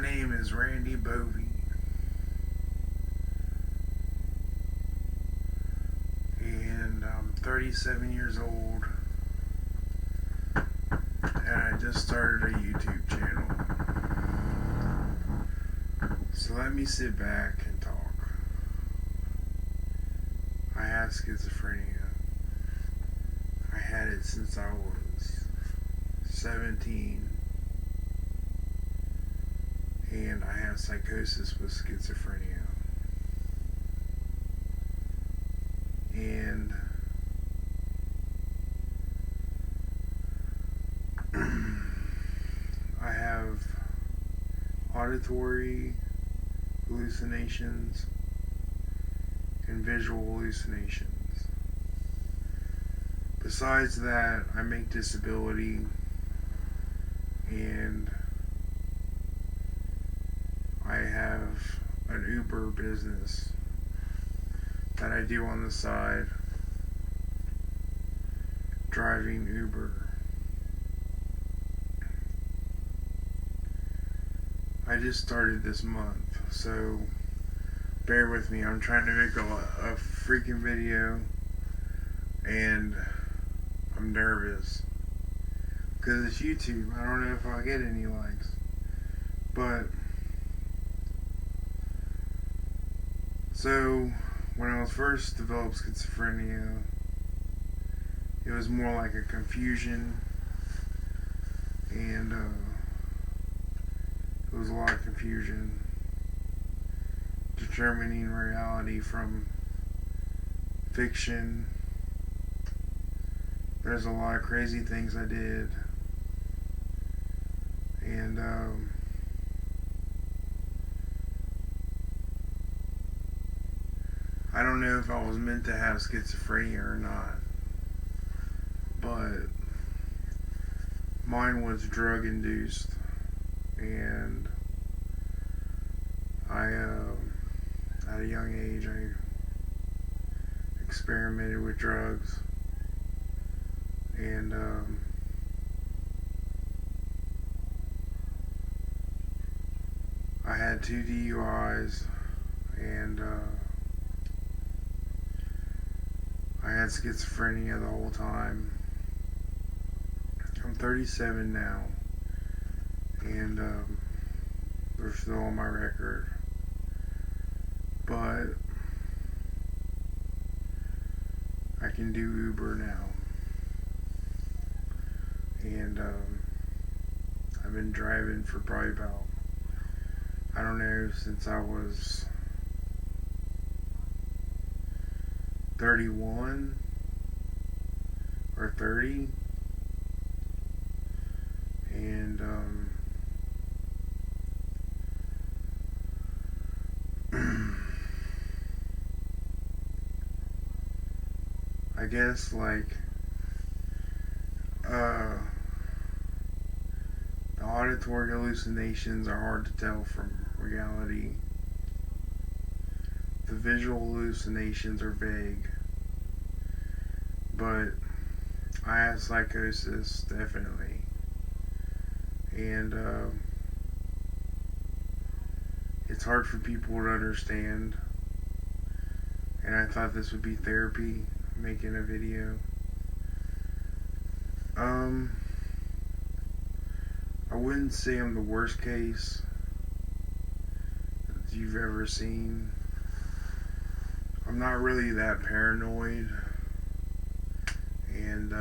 name is Randy Bovey, and I'm 37 years old, and I just started a YouTube channel. So let me sit back and talk. I have schizophrenia. I had it since I was 17. And I have psychosis with schizophrenia. And I have auditory hallucinations and visual hallucinations. Besides that, I make disability and I have an Uber business that I do on the side, driving Uber. I just started this month, so bear with me. I'm trying to make a freaking video, and I'm nervous because it's YouTube. I don't know if I'll get any likes, but so when I was first developed schizophrenia, it was more like a confusion, and it was a lot of confusion determining reality from fiction. There's a lot of crazy things I did, and I don't know if I was meant to have schizophrenia or not, but mine was drug induced, and at a young age I experimented with drugs, and I had 2 DUIs, and I had schizophrenia the whole time. I'm 37 now, and they're still on my record, but I can do Uber now, and I've been driving for probably about, I don't know, since I was 31 or 30, and I guess like the auditory hallucinations are hard to tell from reality. The visual hallucinations are vague, but I have psychosis, definitely, and it's hard for people to understand, and I thought this would be therapy, making a video. I wouldn't say I'm the worst case that you've ever seen. I'm not really that paranoid, and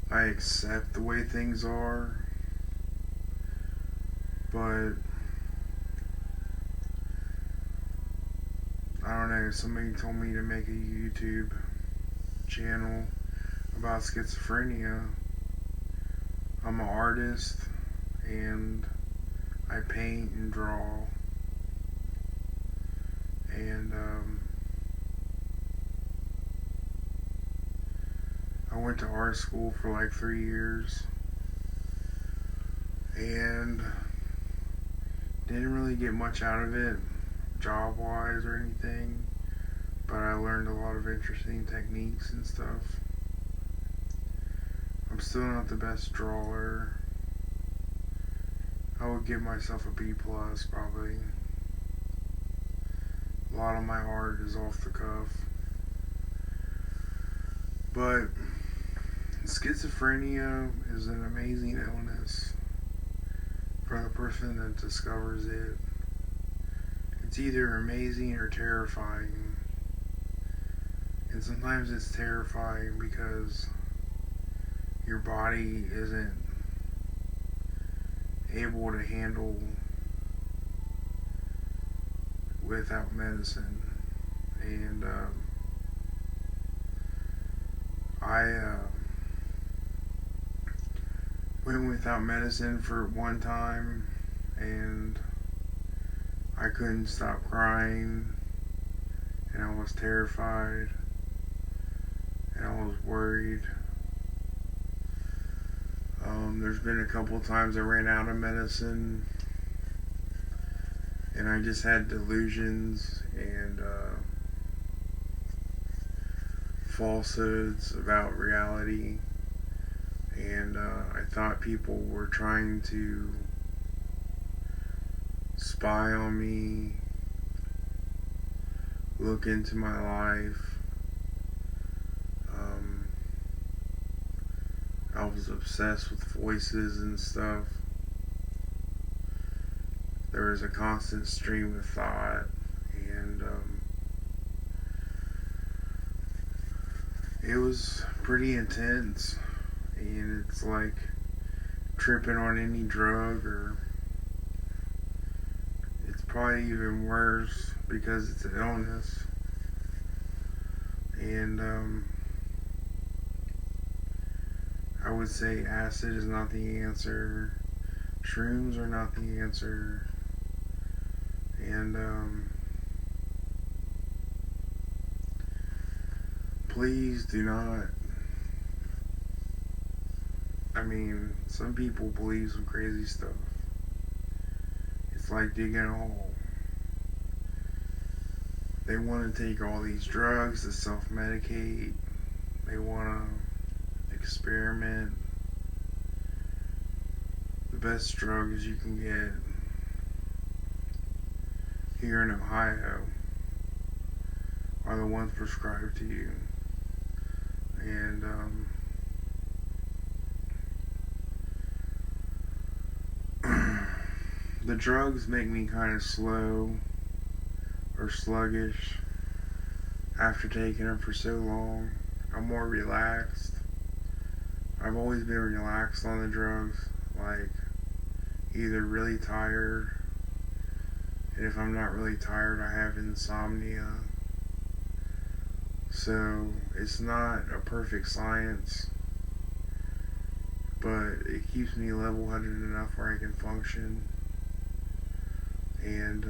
I accept the way things are, but I don't know, somebody told me to make a YouTube channel about schizophrenia. I'm an artist, and I paint and draw, and I went to art school for like 3 years, and didn't really get much out of it job wise or anything, but I learned a lot of interesting techniques and stuff. I'm still not the best drawer, I would give myself a B plus probably. A lot of my art is off the cuff. But schizophrenia is an amazing illness for the person that discovers it. It's either amazing or terrifying. And sometimes it's terrifying because your body isn't able to handle without medicine. And I went without medicine for one time, and I couldn't stop crying, and I was terrified, and I was worried. There's been a couple times I ran out of medicine, and I just had delusions and falsehoods about reality, and I thought people were trying to spy on me, look into my life. I was obsessed with voices and stuff. There was a constant stream of thought, and it was pretty intense. And it's like tripping on any drug, or it's probably even worse because it's an illness. And I would say acid is not the answer. Shrooms are not the answer. And please do not. I mean, some people believe some crazy stuff. It's like digging a hole. They want to take all these drugs to self-medicate. They want to experiment. The best drugs you can get here in Ohio are the ones prescribed to you. And the drugs make me kind of slow or sluggish after taking them for so long. I'm more relaxed. I've always been relaxed on the drugs, like either really tired, and if I'm not really tired, I have insomnia. So it's not a perfect science, but it keeps me level-headed enough where I can function and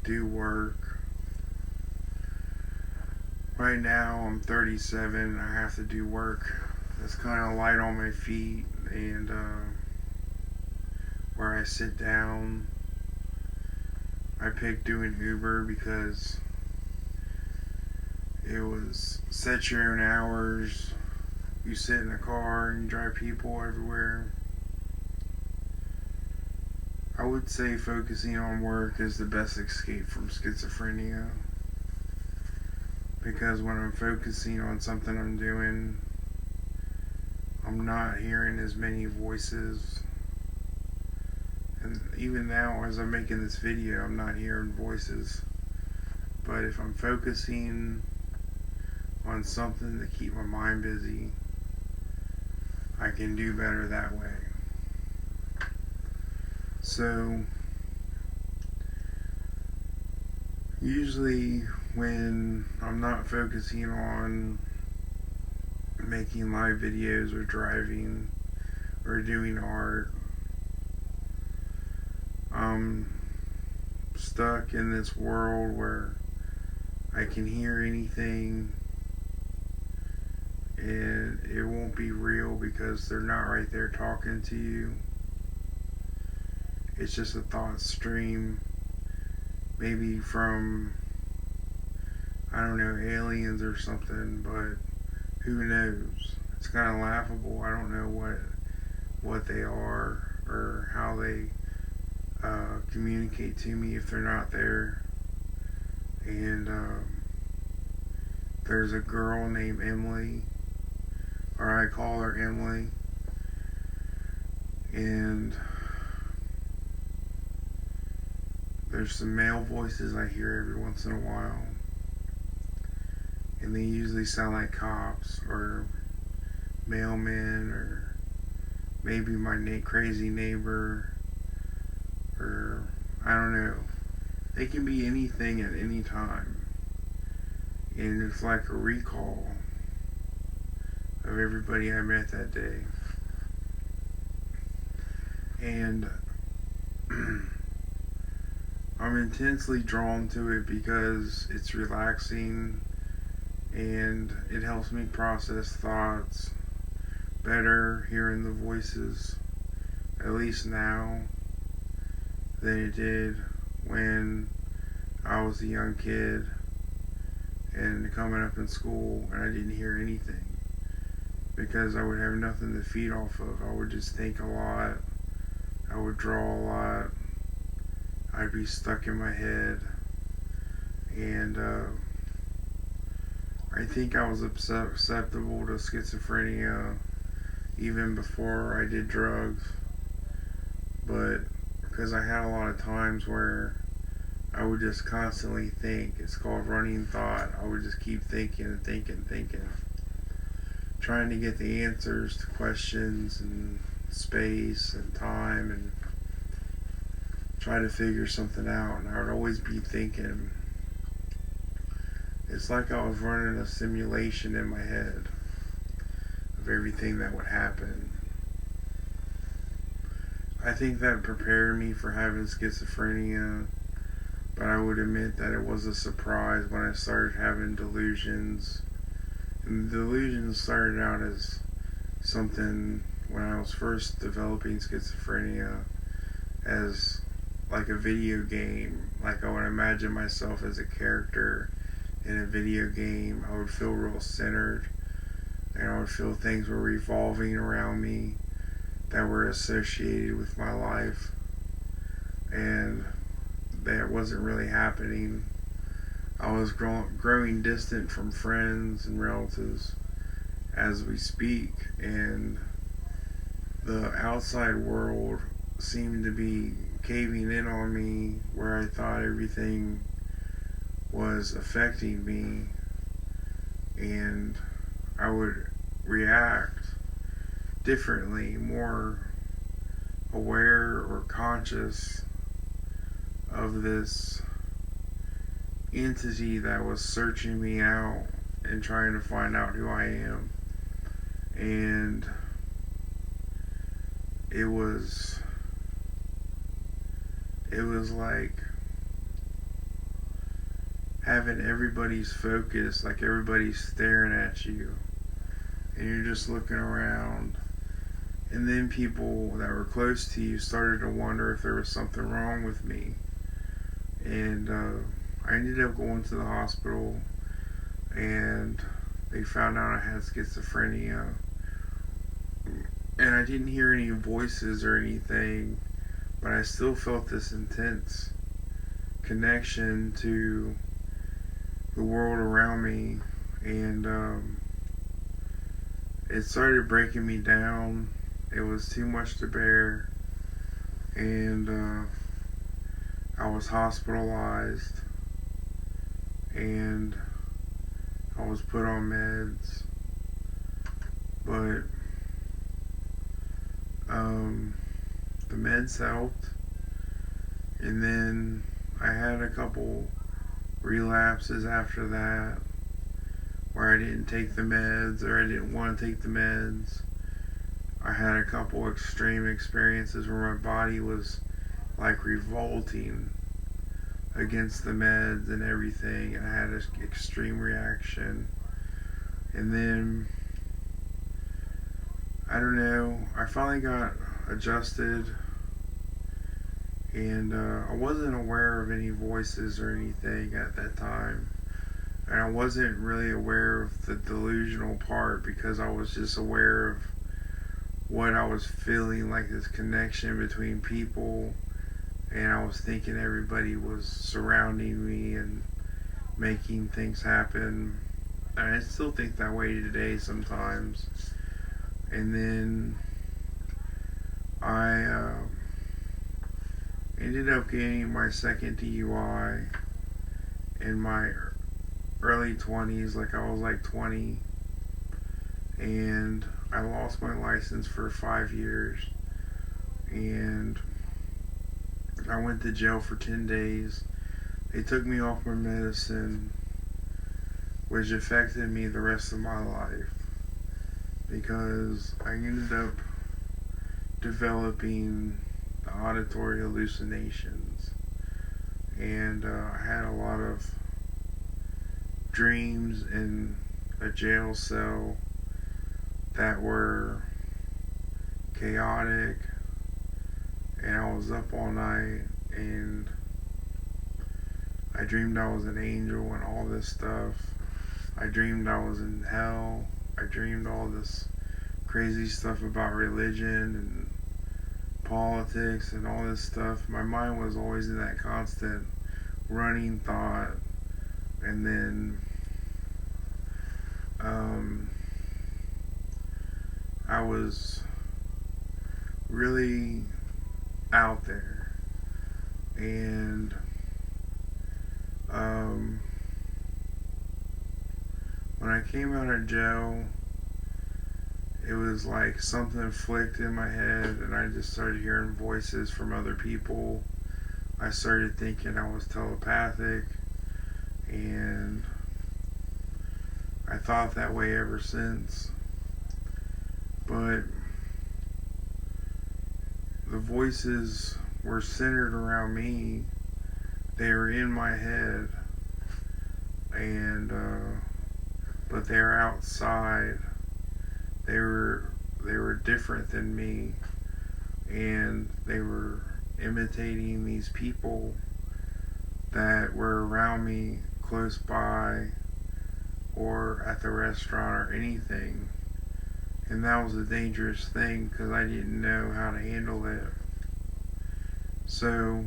do work. Right now I'm 37. I have to do work that's kind of light on my feet, and where I sit down. I picked doing Uber because it was set your own hours. You sit in a car and you drive people everywhere. I would say focusing on work is the best escape from schizophrenia, because when I'm focusing on something I'm doing, I'm not hearing as many voices. And even now, as I'm making this video, I'm not hearing voices. But if I'm focusing on something to keep my mind busy, I can do better that way. So usually when I'm not focusing on making live videos or driving or doing art, I'm stuck in this world where I can hear anything and it won't be real because they're not right there talking to you. It's just a thought stream, maybe from, I don't know, aliens or something, but who knows? It's kind of laughable. I don't know what they are or how they communicate to me if they're not there. And there's a girl named Emily, or I call her Emily, and there's some male voices I hear every once in a while, and they usually sound like cops or mailmen or maybe my crazy neighbor, or I don't know. They can be anything at any time, and it's like a recall of everybody I met that day. And I'm intensely drawn to it because it's relaxing and it helps me process thoughts better, hearing the voices, at least now, than it did when I was a young kid and coming up in school and I didn't hear anything, because I would have nothing to feed off of. I would just think a lot, I would draw a lot, I'd be stuck in my head, and I think I was susceptible to schizophrenia even before I did drugs, but because I had a lot of times where I would just constantly think. It's called running thought. I would just keep thinking and thinking, trying to get the answers to questions and space and time, and try to figure something out. And I would always be thinking. It's like I was running a simulation in my head of everything that would happen. I think that prepared me for having schizophrenia, but I would admit that it was a surprise when I started having delusions. And the delusions started out as something when I was first developing schizophrenia as like a video game. Like I would imagine myself as a character in a video game. I would feel real centered, and I would feel things were revolving around me that were associated with my life, and that wasn't really happening. I was growing distant from friends and relatives as we speak, and the outside world seemed to be caving in on me, where I thought everything was affecting me, and I would react differently, more aware or conscious of this entity that was searching me out and trying to find out who I am. And it was like having everybody's focus, like everybody's staring at you, and you're just looking around, and then people that were close to you started to wonder if there was something wrong with me, and I ended up going to the hospital, and they found out I had schizophrenia, and I didn't hear any voices or anything, but I still felt this intense connection to the world around me, and it started breaking me down. It was too much to bear, and I was hospitalized, and I was put on meds, but the meds helped, and then I had a couple relapses after that where I didn't take the meds, or I didn't want to take the meds. I had a couple extreme experiences where my body was like revolting against the meds and everything, and I had an extreme reaction. And then I don't know, I finally got adjusted, and I wasn't aware of any voices or anything at that time, and I wasn't really aware of the delusional part, because I was just aware of what I was feeling, like this connection between people, and I was thinking everybody was surrounding me and making things happen. And I still think that way today sometimes. And then I ended up getting my second DUI in my early 20s, like I was like 20, and I lost my license for 5 years, and I went to jail for 10 days. They took me off my medicine, which affected me the rest of my life, because I ended up developing the auditory hallucinations, and I had a lot of dreams in a jail cell that were chaotic, and I was up all night, and I dreamed I was an angel and all this stuff. I dreamed I was in hell. I dreamed all this crazy stuff about religion and politics and all this stuff. My mind was always in that constant running thought. And then I was really out there. And when I came out of jail, it was like something flicked in my head, and I just started hearing voices from other people. I started thinking I was telepathic, and I thought that way ever since. But the voices were centered around me. They were in my head, and but they were outside. They were different than me, and they were imitating these people that were around me, close by, or at the restaurant, or anything. And that was a dangerous thing, because I didn't know how to handle it. So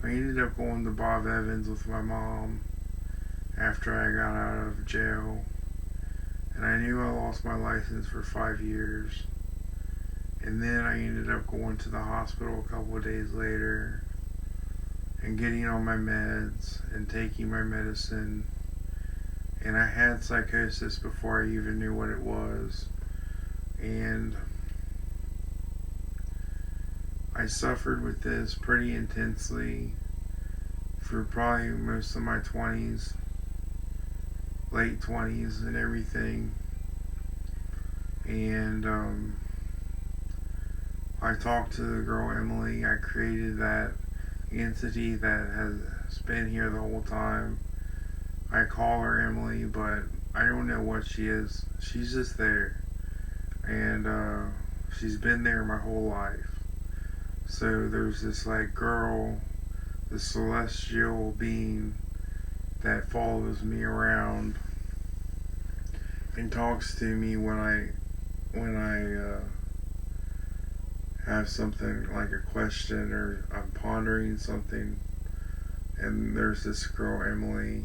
I ended up going to Bob Evans with my mom after I got out of jail, and I knew I lost my license for 5 years. And then I ended up going to the hospital a couple of days later and getting on my meds and taking my medicine. And I had psychosis before I even knew what it was. And I suffered with this pretty intensely for probably most of my 20s, late 20s and everything. And I talked to the girl Emily. I created that entity that has been here the whole time. I call her Emily, but I don't know what she is. She's just there. And she's been there my whole life. So there's this like girl, this celestial being that follows me around and talks to me when I have something like a question, or I'm pondering something. And there's this girl Emily.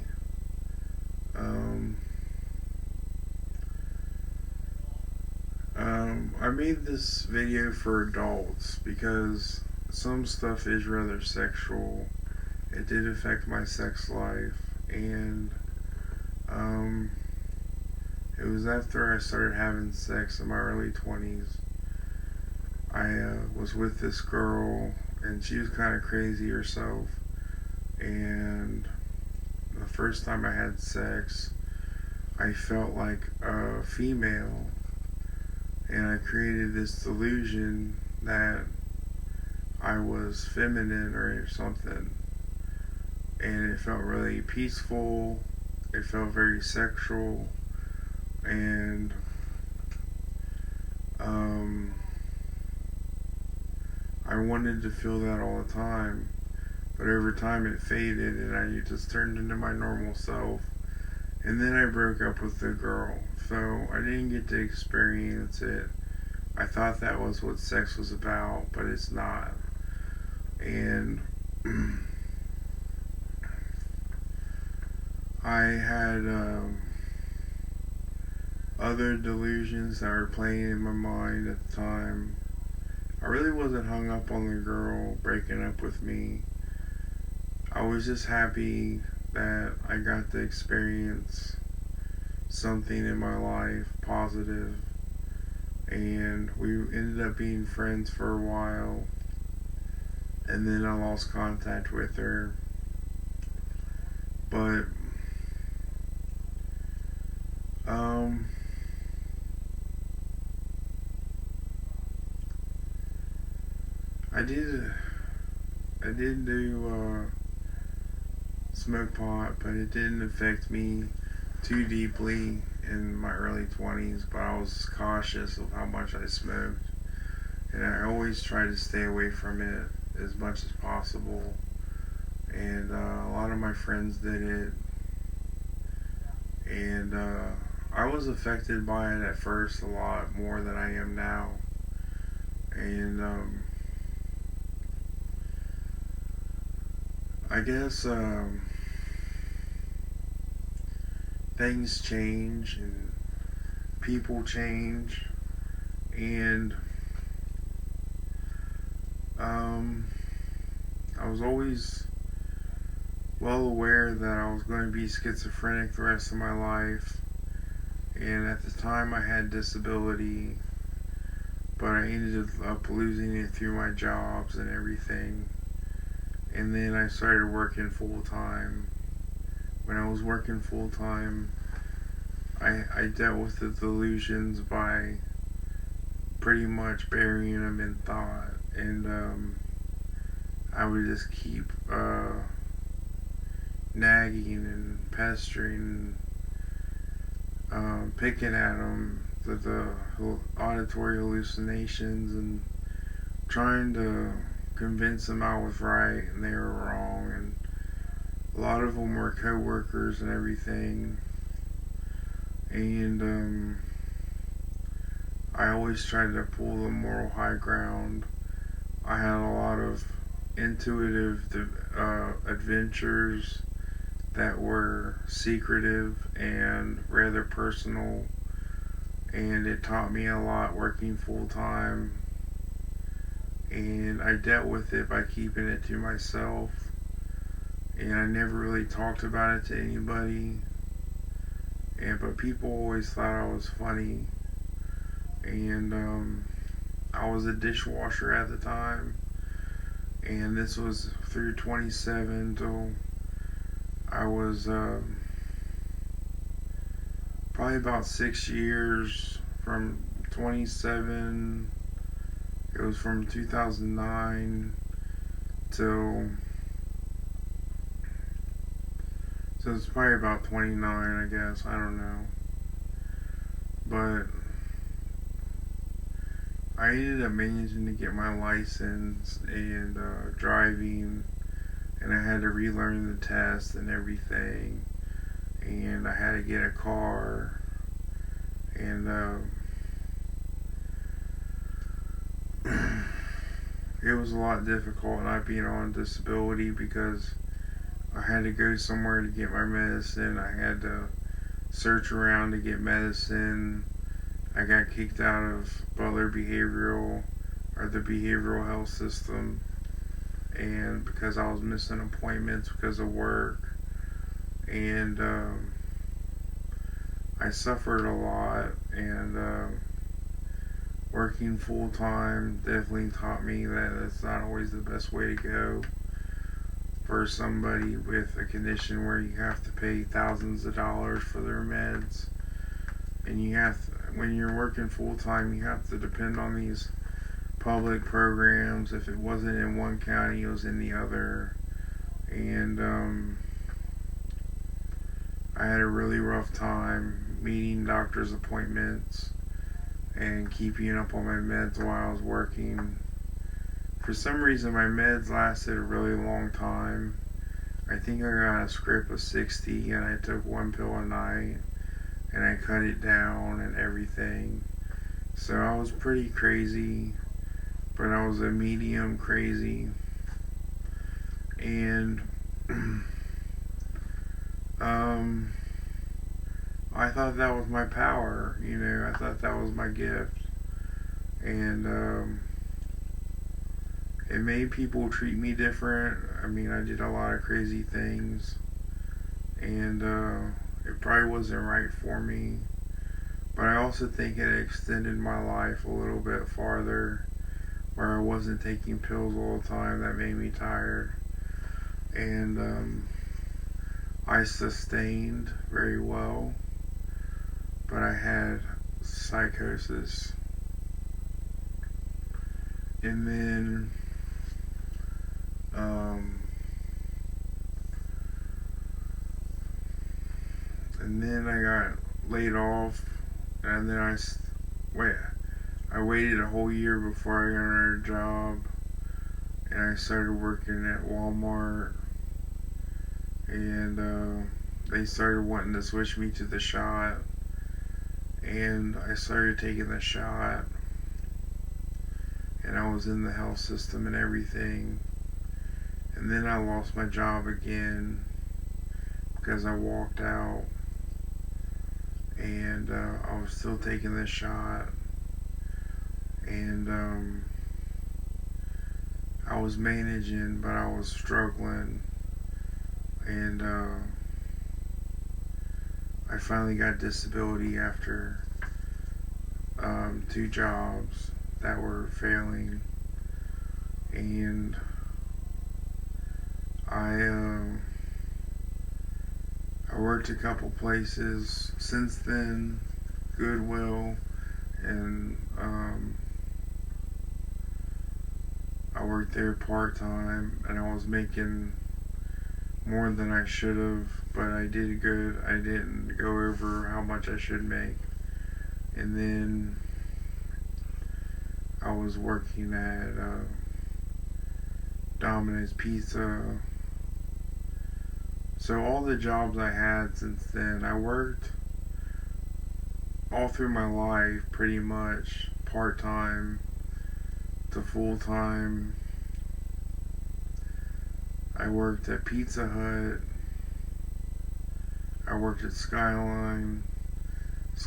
I made this video for adults because some stuff is rather sexual. It did affect my sex life, and it was after I started having sex in my early 20s. I was with this girl, and she was kind of crazy herself, and the first time I had sex, I felt like a female, and I created this delusion that I was feminine or something, and it felt really peaceful. It felt very sexual, and I wanted to feel that all the time, but over time it faded, and I just turned into my normal self. And then I broke up with the girl So I didn't get to experience it. I thought that was what sex was about, but it's not. And I had other delusions that were playing in my mind at the time. I really wasn't hung up on the girl breaking up with me. I was just happy that I got to experience something in my life positive, and we ended up being friends for a while, and then I lost contact with her. But I did do smoke pot, but it didn't affect me too deeply in my early 20s, but I was cautious of how much I smoked, and I always try to stay away from it as much as possible. And a lot of my friends did it, and I was affected by it at first a lot more than I am now. And I guess things change and people change, and I was always well aware that I was going to be schizophrenic the rest of my life, and at the time I had disability, but I ended up losing it through my jobs and everything. And then I started working full time. When I was working full time, I dealt with the delusions by pretty much burying them in thought, and I would just keep nagging and pestering, picking at them, the auditory hallucinations, and trying to convince them I was right and they were wrong. And a lot of them were co-workers and everything. And I always tried to pull the moral high ground. I had a lot of intuitive adventures that were secretive and rather personal, and it taught me a lot working full time. And I dealt with it by keeping it to myself, and I never really talked about it to anybody. But people always thought I was funny, and I was a dishwasher at the time, and this was through 27 till I was probably about 6 years from 27. It was from 2009 till, so it's probably about 29, I guess. I don't know. But I ended up managing to get my license and driving, and I had to relearn the test and everything, and I had to get a car, and it was a lot difficult not being on disability because I had to go somewhere to get my medicine. I had to search around to get medicine. I got kicked out of Butler Behavioral, or the behavioral health system, and because I was missing appointments because of work, and I suffered a lot, and working full time definitely taught me that that's not always the best way to go for somebody with a condition where you have to pay thousands of dollars for their meds, and you have to, when you're working full time, you have to depend on these public programs. If it wasn't in one county, it was in the other, and I had a really rough time meeting doctor's appointments and keeping up on my meds while I was working. For some reason, my meds lasted a really long time. I think I got a script of 60, and I took one pill a night, and I cut it down and everything. So I was pretty crazy, but I was a medium crazy. And I thought that was my power, I thought that was my gift. And it made people treat me different. I mean, I did a lot of crazy things, and it probably wasn't right for me. But I also think it extended my life a little bit farther, where I wasn't taking pills all the time that made me tired. And I sustained very well, but I had psychosis. And then I got laid off, and then I waited a whole year before I got another job, and I started working at Walmart, and they started wanting to switch me to the shot, and I started taking the shot, and I was in the health system and everything. And then I lost my job again because I walked out, and I was still taking the shot, and I was managing, but I was struggling, and I finally got disability after 2 jobs that were failing, and I worked a couple places since then, Goodwill, and I worked there part-time, and I was making more than I should have, but I did good. I didn't go over how much I should make. And then I was working at Domino's Pizza. So all the jobs I had since then, I worked all through my life pretty much part-time to full-time. I worked at Pizza Hut. I worked at Skyline.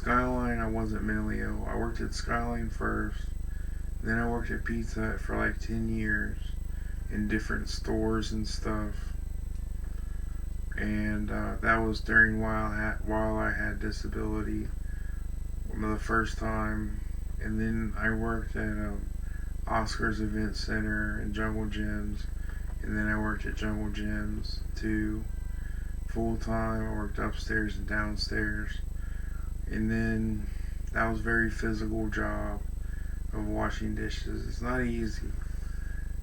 I wasn't mentally ill. I worked at Skyline first. Then I worked at Pizza Hut for like 10 years in different stores and stuff. And that was during while I had disability the first time. And then I worked at Oscar's Event Center and Jungle Gyms. And then I worked at Jungle Gyms too, full time. I worked upstairs and downstairs. And then that was a very physical job of washing dishes. It's not easy.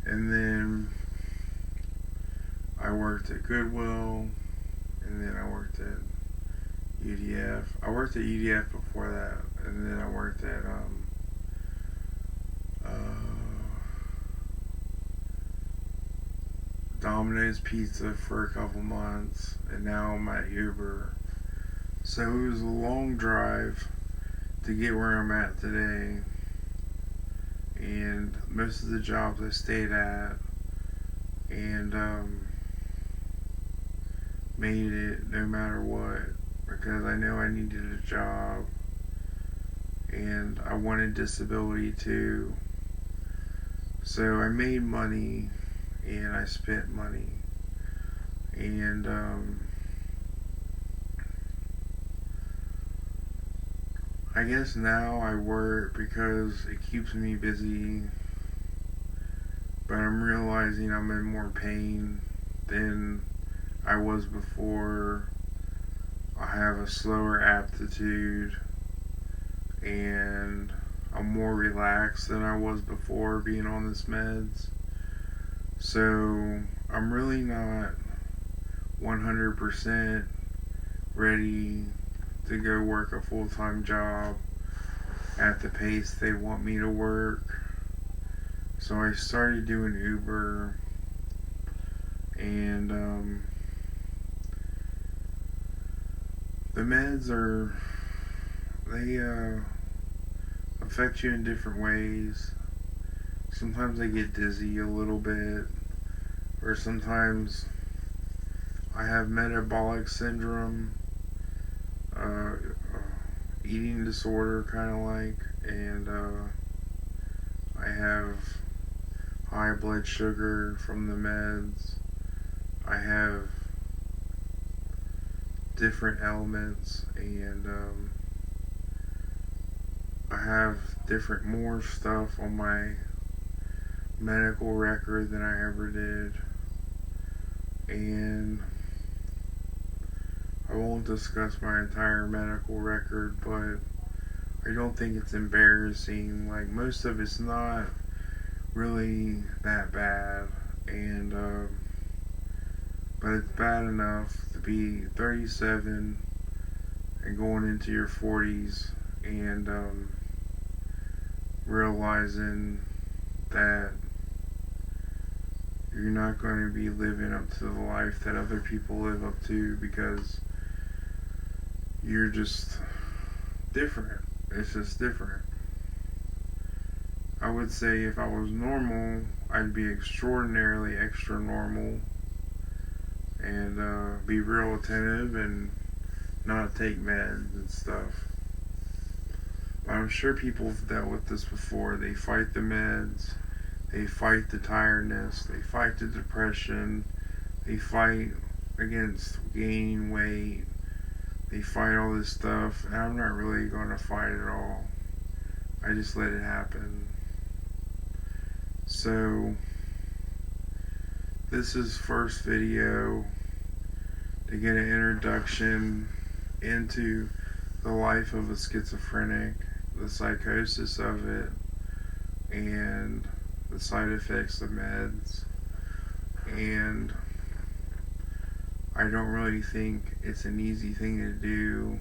And then I worked at Goodwill, and then I worked at UDF. I worked at UDF before that, and then I worked at Domino's Pizza for a couple months, and now I'm at Uber. So it was a long drive to get where I'm at today, and most of the jobs I stayed at, and made it no matter what, because I know I needed a job, and I wanted disability too. So I made money, and I spent money, and I guess now I work because it keeps me busy, but I'm realizing I'm in more pain than I was before. I have a slower aptitude, and I'm more relaxed than I was before being on this meds. So I'm really not 100% ready to go work a full-time job at the pace they want me to work. So I started doing Uber, and the meds are they affect you in different ways. Sometimes I get dizzy a little bit, or sometimes I have metabolic syndrome, uh, eating disorder kind of like, and I have high blood sugar from the meds. I have different ailments, and I have more stuff on my medical record than I ever did, and I won't discuss my entire medical record, but I don't think it's embarrassing. Like, most of it's not really that bad, and but it's bad enough to be 37 and going into your 40s, and realizing that you're not going to be living up to the life that other people live up to, because you're just different. It's just different. I would say if I was normal, I'd be extraordinarily extra normal, and be real attentive and not take meds and stuff. But I'm sure people have dealt with this before. They fight the meds, they fight the tiredness, they fight the depression, they fight against gaining weight, they fight all this stuff, and I'm not really going to fight it all. I just let it happen. So, this is first video to get an introduction into the life of a schizophrenic, the psychosis of it, and the side effects of meds. And I don't really think it's an easy thing to do.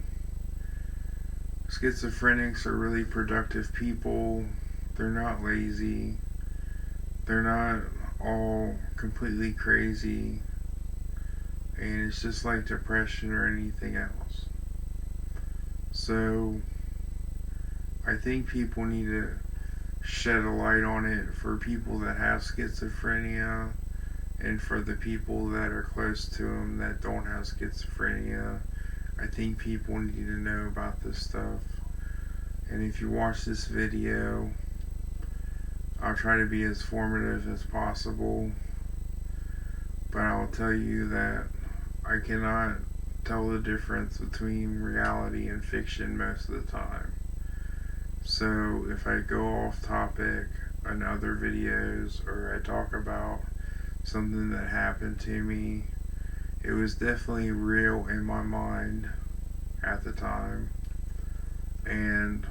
Schizophrenics are really productive people. They're not lazy. They're not all completely crazy. And it's just like depression or anything else. So I think people need to shed a light on it for people that have schizophrenia, and for the people that are close to them that don't have schizophrenia. I think people need to know about this stuff. And if you watch this video, I'll try to be as formative as possible, but I'll tell you that I cannot tell the difference between reality and fiction most of the time. So if I go off topic in other videos, or I talk about something that happened to me, it was definitely real in my mind at the time, and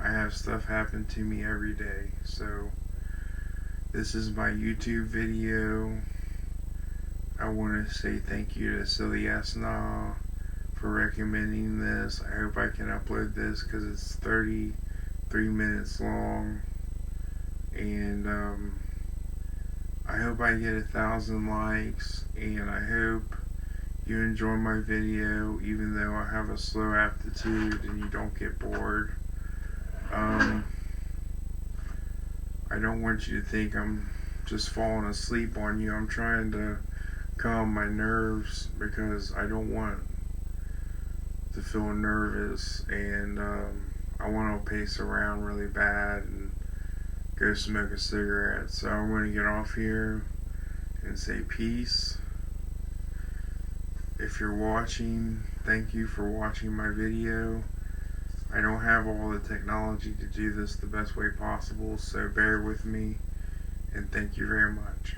I have stuff happen to me every day. So this is my YouTube video. I want to say thank you to Silly Ass Nah for recommending this. I hope I can upload this because it's 33 minutes long, and I hope I get 1,000 likes, and I hope you enjoy my video even though I have a slow aptitude and you don't get bored. I don't want you to think I'm just falling asleep on you. I'm trying to calm my nerves because I don't want to feel nervous, and I want to pace around really bad and go smoke a cigarette. So I'm going to get off here and say peace. If you're watching, thank you for watching my video. I don't have all the technology to do this the best way possible, so bear with me, and thank you very much.